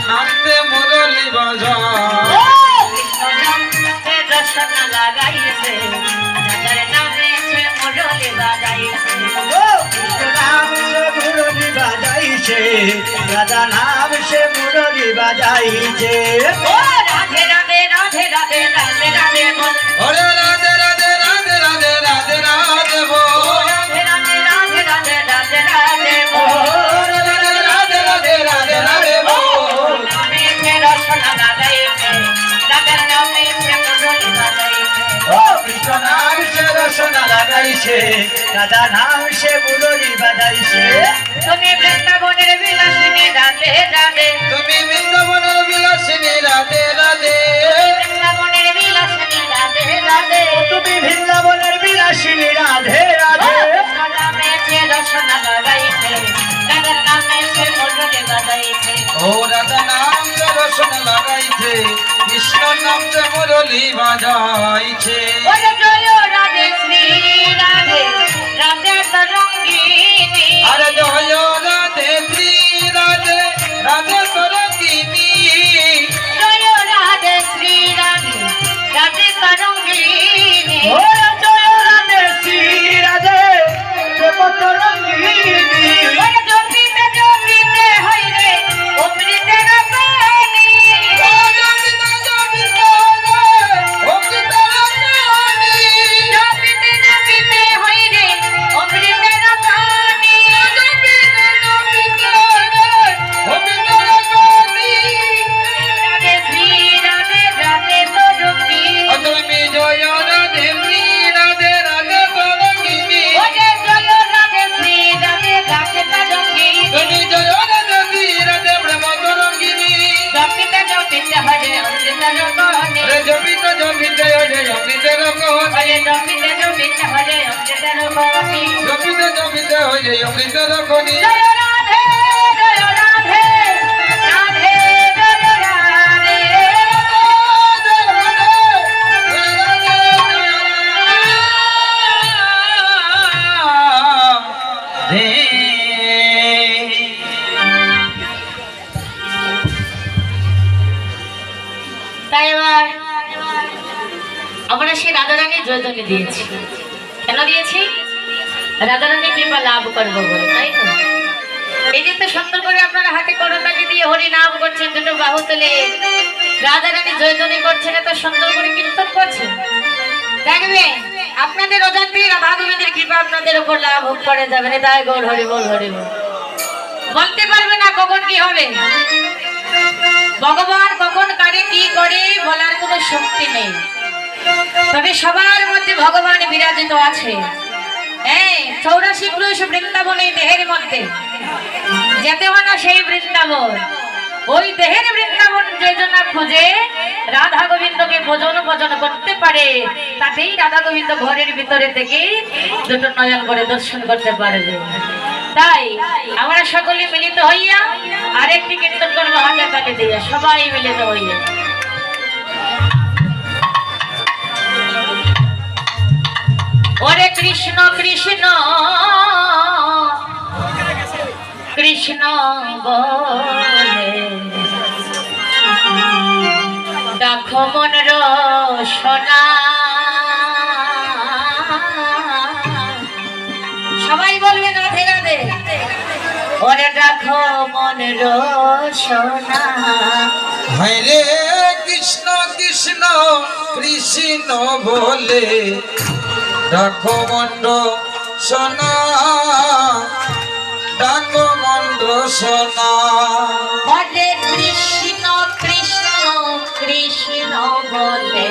নামতে মুরলি বাজায় কৃষ্ণ নামে রসনা লাগাইছে রাধার নামে সে মুরলি বাজাইছে কৃষ্ণ নাম সে মুরলি বাজাইছে রাধা নাম সে মুরলি বাজাইছে ও রাধে রাধে রাধে রাধে রাধে রাধে বল ওরে রাধে রাধে রাধে রাধে রাধে রাধে বল রাধে রাধে রাধে রাধে রাধে রাধে বল রাধে রাধে রাধে রাধে রাধে বল নামে সে রসনা লাগাইছে রাধার নামে সে মুরলি বাজাইছে ও কৃষ্ণ নাম সে রসনা লাগাইছে রাধা নাম সে মুরলি বাজাইছে তুমি বৃন্দাবনের বিলাসিনী রাধে রাধে তুমি বৃন্দাবনের বিলাসিনী রাধে রাধে বৃন্দাবনের বিলাসিনী রাধে রাধে তুমি বৃন্দাবনের বিলাসিনী রাধে রাধে নামে সে রসনা লাগাইছে রাধার নামে সে মুরলি বাজাইছে ও রাধা নাম যে রসন লাগাইছে কৃষ্ণ নাম যে মুরলি বাজাইছে ওরে জয় রাধে শ্রী রাধে রাধে তরঙ্গিনী আরে জয় রাধে শ্রী রাধে রাধে তরঙ্গিনী জয় রাধে শ্রী রাধে রাধে তরঙ্গিনী ও জয় রাধে শ্রী রাধে প্রেম তরঙ্গিনী ওরে জপিতে জপিতে হয় রে অমৃতের পানি ও জপিতা জপিতা রে অমৃত রানী জপিতে জপিতে হয় রে অমৃতের পানি জপিতা জপিতা রে অমৃত রানী রাধে শ্রী রাধে রাধে তরঙ্গিনী তুমি জয় রাধে শ্রী রাধে রাধে তরঙ্গিনী ওরে জয় রাধে শ্রী রাধে রাধে তরঙ্গিনী তুমি জয় রাধে শ্রী রাধে প্রেম তরঙ্গিনী জপিতে জপিতে হরে অমৃতের পানি রে জপিতা জপিতা রে অমৃত রানী হরে জপিতে জপিতে হরে অমৃতের পানি জপিতা জপিতা রে অমৃত রানী জয় রাধে জয় রাধে রাধে জয় রাধে তাই এবার আমরা সেই রাধারানীর জয়ধ্বনি দিয়েছি। কেন দিয়েছি? রাধারানী কৃপা লাভ করবো বলে, তাই তো? এই যে তো সুন্দর করে আপনারা হাতে করতালি দিয়ে হরি নাম করছেন, দুটো বাহু তুলে রাধারানী জয়ধ্বনি করছেন, এত সুন্দর করে কীর্তন করছেন, দেখবে আপনাদের অজান্তে রাধা গোবিন্দের কৃপা আপনাদের উপর লাভ ভোগ করে যাবে। তাই গৌর হরি বল হরি বল। বলতে পারবে না কখন কি হবে, ভগবান কখন কারে কি করে বলার কোনো শক্তি নেই, তবে সবার মধ্যে ভগবান বিরাজিত আছে। হ্যাঁ, 84 পুরুষ বৃন্দাবন এই দেহের মধ্যে, যেতে হয় না সেই বৃন্দাবন, ওই দেহের বৃন্দাবন যে জন্য খুঁজে রাধা গোবিন্দকে ভজন ভজন করতে পারে, তাতেই রাধা গোবিন্দ ঘরের ভিতরে থেকে দুটো নয়ন করে দর্শন করতে পারবে। তাই আমরা সকলে মিলিত হইয়া আরেকটি কীর্তন করবো হাতে তালে দিয়ে, সবাই মিলিত হইয়া। ওরে কৃষ্ণ কৃষ্ণ কৃষ্ণ বলে ডাকো মন রসনা, সবাই বলবে রাধে রাধে। ওরে ডাকো মন রসনা, হরে কৃষ্ণ কৃষ্ণ কৃষ্ণ বলে ডাকো মন্ড সোনা ডাকো মন্ড সোনা হরে কৃষ্ণ কৃষ্ণ কৃষ্ণ বলে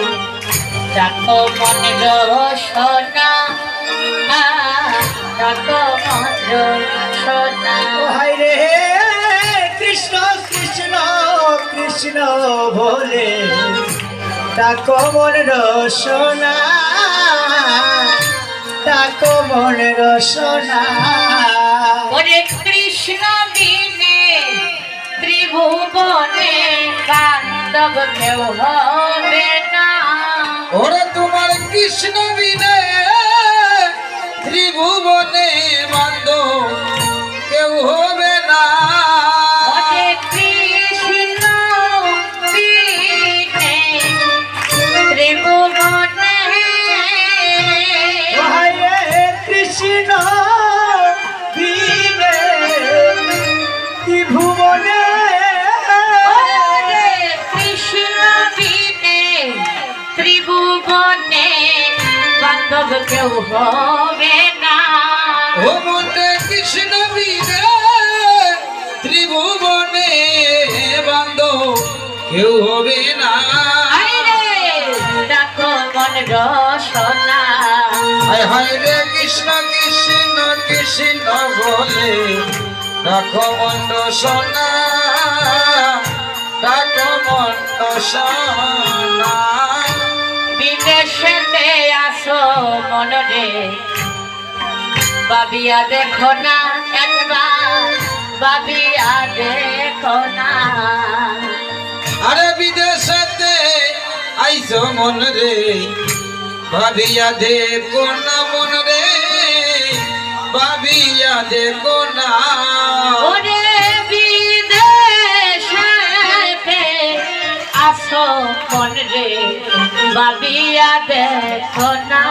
ডাকো মন রসনা, ডাকো মন রসনা। হাই রে কৃষ্ণ কৃষ্ণ কৃষ্ণ বলে ডাকো মন রসনা, ডাকো মন রসনা। ওরে কৃষ্ণ বিনে ত্রিভুবনে বান্ধব কেউ হবে না, ওরে তোমার কৃষ্ণ বিনে ত্রিভুবনে বান্ধব কেউ হবে না। ওরে কৃষ্ণ কেউ হবে না। ও মনে কৃষ্ণ বিদে ত্রিভুবনে বান্ধব কেউ হবে না। আরে ডাকো মন রসনা, হায় হায় রে কৃষ্ণ কৃষ্ণ কৃষ্ণ বলে রাখো মন্দ সোনা, রাখো মন্দ সোনা। বিদেশেতে আসো মনরে বাবিয়া দেখো না একবার, বাবিয়া দেখো না। আরে বিদেশেতে আইসো মন রে ভাবিয়া দেখো না মন রে, ভাবিয়া দেখো না। ওরে বিদেশেতে আসো মনরে বাবিয়া দেখো না,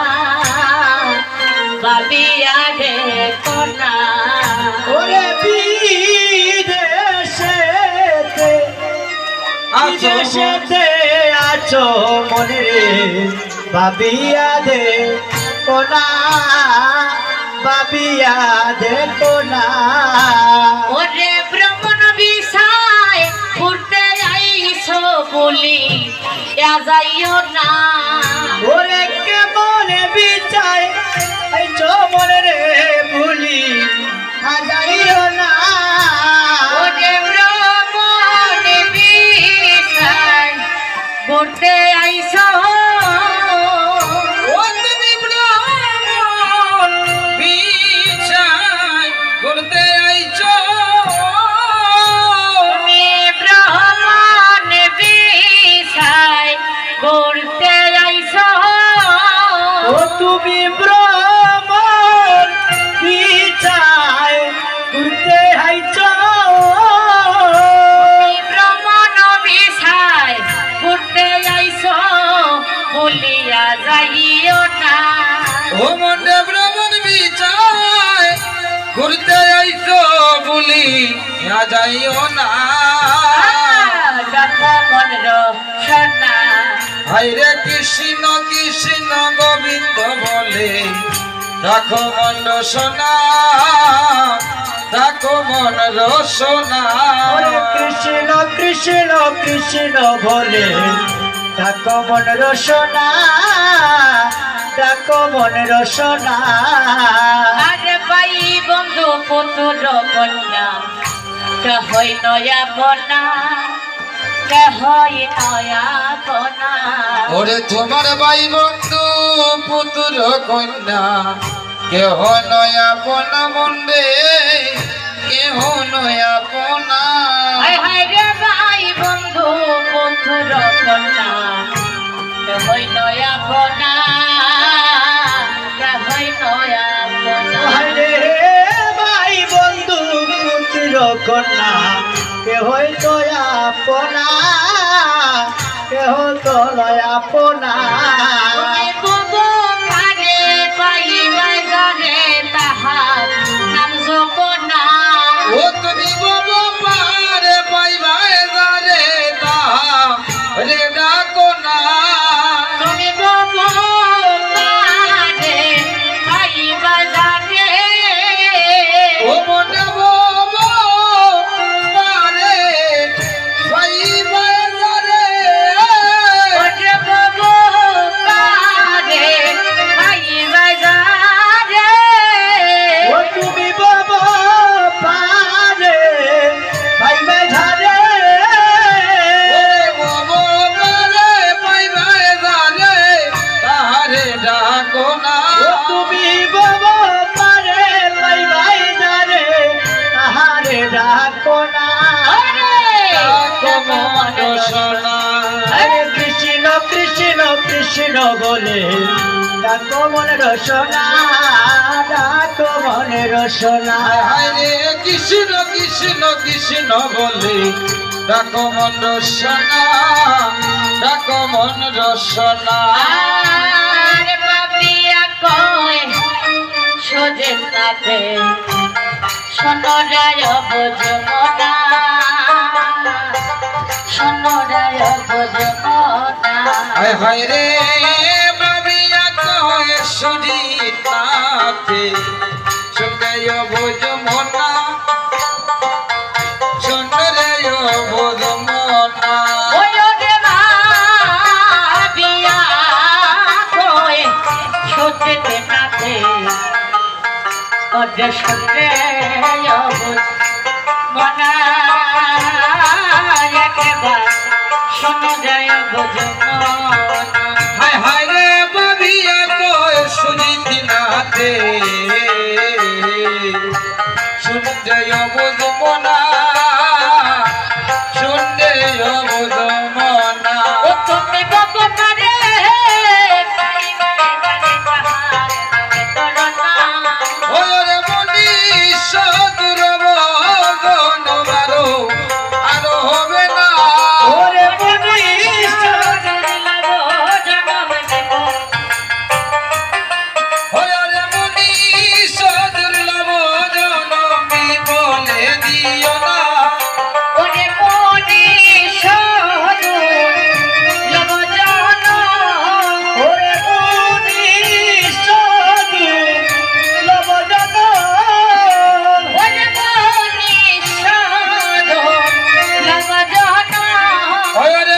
বাবিয়া দেখো না। ওরে বিদেশেতে বিদেশেতে আছো মনে রে ভাবিয়া দে কোনা, ভাবিয়া দে কোনা। ওরে ভ্রমণ বিষয় ঘুরতে যাইছো বলি যাইও না। ওরে কেমন বিচার আইছো মনে রে ভুলি যাইও না। ওরে ভ্রমণ বিষয় ঘুরতে আইছো, ও তুমি ভ্রমণ বিচার করতে আইছো, তুমি ভ্রমণ বিষয় ঘুরতে আইছো। ও তুমি ভ্রমণ বিচার ঘুরতে আইছো। ভ্রমণ বিষয় ঘুরতে যাইছো বলিয়া যাইও না। ও মন্ডে ভ্রমণ বিচার ঘুরতে আইছো বলি যাইও না। ডাকো মন রসনা, হায় রে কৃষ্ণ কৃষ্ণ গোবিন্দ বলে রাখো মন রসনা, রাখো মন রসনা। ওরে কৃষ্ণ কৃষ্ণ কৃষ্ণ বলে ডাকো মন রসনা, ডাকো মন রসনা। আরে ভাই বন্ধু পুতুর কন্যা কহই নয়া বনা, কহই নয়া বনা। ওরে তোমার ভাই বন্ধু পুত্র কন্যা কেহ নয়া পোনা মন্ডে, কেহ নয়া পোনা। হায় হায় রে ভাই বন্ধু বন্ধুর কন্যা কহই নয়া বনা, কহই নয়া বনা। আরে ভাই বন্ধু পুত্র কন্যা কেহ দয়া আপনা, কেহ তো লয়া আপনা। তুমি ববো কারে পাইবাই জানে তাহার নাম জপনা। ও তুমি বাবা পারে পাইবা এদারে তাহা রে ডাকো না। তুমি ববো কারে পাইবাই জানে, ও মনে বাবা পারে পাইবা এদারে, ওরে ববো কারে পাইবাই জানে। ও তুমি বাবা পারে ভাই ভাই ঝারে। ও বাবা পারে পাইবা এদারে তাহারে ডাকো না। ও তুমি বাবা পারে ভাই ভাই ঝারে, তাহারে ডাকো না। ডাকো মন সোনা। হরে কৃষ্ণ কৃষ্ণ কৃষ্ণ বলে ডাকো মন রসনা, ডাকো মন রসনা। হায় রে কৃষ্ণ কৃষ্ণ কৃষ্ণ বলে ডাকো মন রসনা, ডাকো মন রসনা। আর বাবিয়া কয় সোজে তাতে সোনরায় বুঝমনা, সোনরায় বুঝমনা। হায় হায় রে বাবিয়া কয় সুজিতাতে শুনরে বোঝ মনা শুনরে বোঝ মনা ওরে বিয়া কয় সত্যতে নাতে ওরে শুনরে মনা একবার শোনো যায় বোঝ মনা হায় হায় রে বাবিয়া কয় সুজিতাতে শুনরে বোঝ মনা শুনরে বোঝ মনা ও তুমি বাবা পারে ওরে মনি সদুর বগন মারো আর হবে না ওরে মনীষ ওরে মনি সদুর বগন মি বলে দিও না ওরে মনি সদু লবজন ওরে মনীষ লবজন ওরে মনি সদু লবজন ওরে